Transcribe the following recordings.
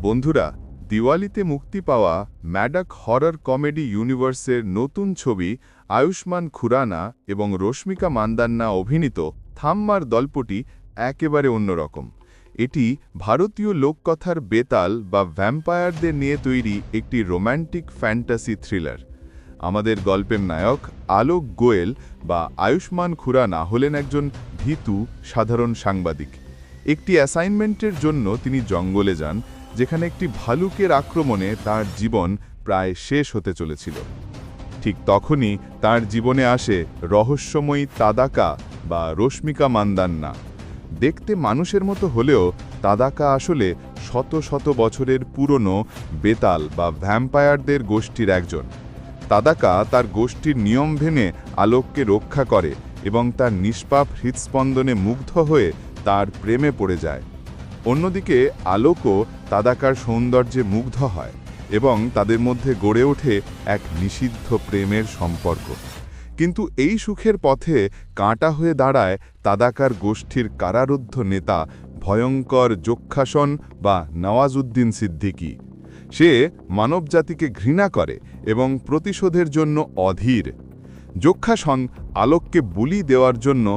বন্ধুরা, দিওয়ালিতে মুক্তি পাওয়া ম্যাডক হরর কমেডি ইউনিভার্সের নতুন ছবি আয়ুষ্মান খুরানা এবং রশ্মিকা মান্দান্না অভিনীত থাম্মার গল্পটি একেবারে অন্যরকম। এটি ভারতীয় লোককথার বেতাল বা ভ্যাম্পায়ারদের নিয়ে তৈরি একটি রোম্যান্টিক ফ্যান্টাসি থ্রিলার। আমাদের গল্পের নায়ক আলোক গোয়েল বা আয়ুষ্মান খুরানা হলেন একজন ভীতু সাধারণ সাংবাদিক। একটি অ্যাসাইনমেন্টের জন্য তিনি জঙ্গলে যান, যেখানে একটি ভালুকের আক্রমণে তার জীবন প্রায় শেষ হতে চলেছিল। ঠিক তখনই তার জীবনে আসে রহস্যময়ী তাদাকা বা রশ্মিকা মান্দান্না। দেখতে মানুষের মতো হলেও তাদাকা আসলে শত শত বছরের পুরনো বেতাল বা ভ্যাম্পায়ারদের গোষ্ঠীর একজন। তাদাকা তার গোষ্ঠীর নিয়ম ভেঙে আলোককে রক্ষা করে এবং তার নিষ্পাপ হৃৎস্পন্দনে মুগ্ধ হয়ে তার প্রেমে পড়ে যায়। অন্যদিকে আলোকও তাদাকার সৌন্দর্যে মুগ্ধ হয় এবং তাদের মধ্যে গড়ে ওঠে এক নিষিদ্ধ প্রেমের সম্পর্ক। কিন্তু এই সুখের পথে কাঁটা হয়ে দাঁড়ায় তাদাকার গোষ্ঠীর কারারুদ্ধ নেতা ভয়ঙ্কর যক্ষাসন বা নওয়াজউদ্দিন সিদ্দিকী। সে মানবজাতিকে ঘৃণা করে এবং প্রতিশোধের জন্য অধীর। যক্ষাসন আলোককে বলি দেওয়ার জন্য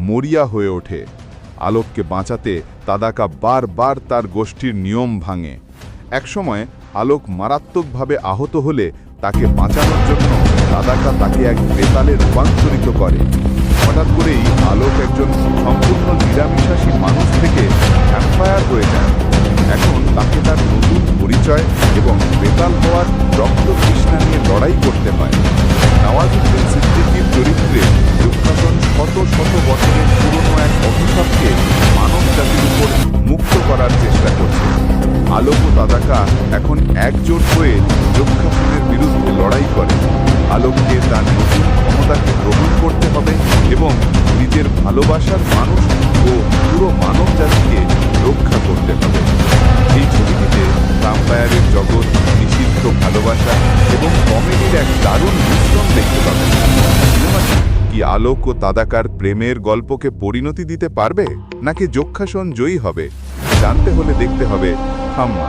মরিয়া হয়ে ওঠে। আলোককে বাঁচাতে তাদাকা বারবার তার গোষ্ঠীর নিয়ম ভাঙে। একসময় আলোক মারাত্মকভাবে আহত হলে তাকে বাঁচানোর জন্য তাদাকা তাকে এক বেতালে রূপান্তরিত করে। হঠাৎ করেই আলোক একজন সম্পূর্ণ নিরামিষাশী মানুষ থেকে ভ্যাম্পায়ার হয়ে যায়। এখন তাকে তার নতুন পরিচয় এবং বেতাল হওয়ার রক্ত তৃষ্ণা নিয়ে লড়াই করতে হয়। নওয়াজউদ্দিন সিদ্দিকীর চরিত্রে যক্ষাসন শত শত বছরের পুরনো এক অভিশাপকে মানব জাতির উপর মুক্ত করার চেষ্টা করছে। আলোক ও তাদাকা এখন একজোট হয়ে যক্ষাসনের বিরুদ্ধে লড়াই করে। আলোককে তার নতুন ক্ষমতাকে গ্রহণ করতে হবে এবং নিজের ভালোবাসার মানুষ ও পুরো মানব জাতিকে রক্ষা করতে হবে। এই ছবিটিতে ভ্যাম্পায়ারের জগৎ, নিষিদ্ধ ভালোবাসা এবং কমেডির এক দারুণ মিশ্রণ দেখতে পাবেন। সিনেমাটি কি আলোক ও তাদাকার প্রেমের গল্পকে পরিণতি দিতে পারবে, নাকি যক্ষাসন জয়ী হবে? জানতে হলে দেখতে হবে থাম্মা।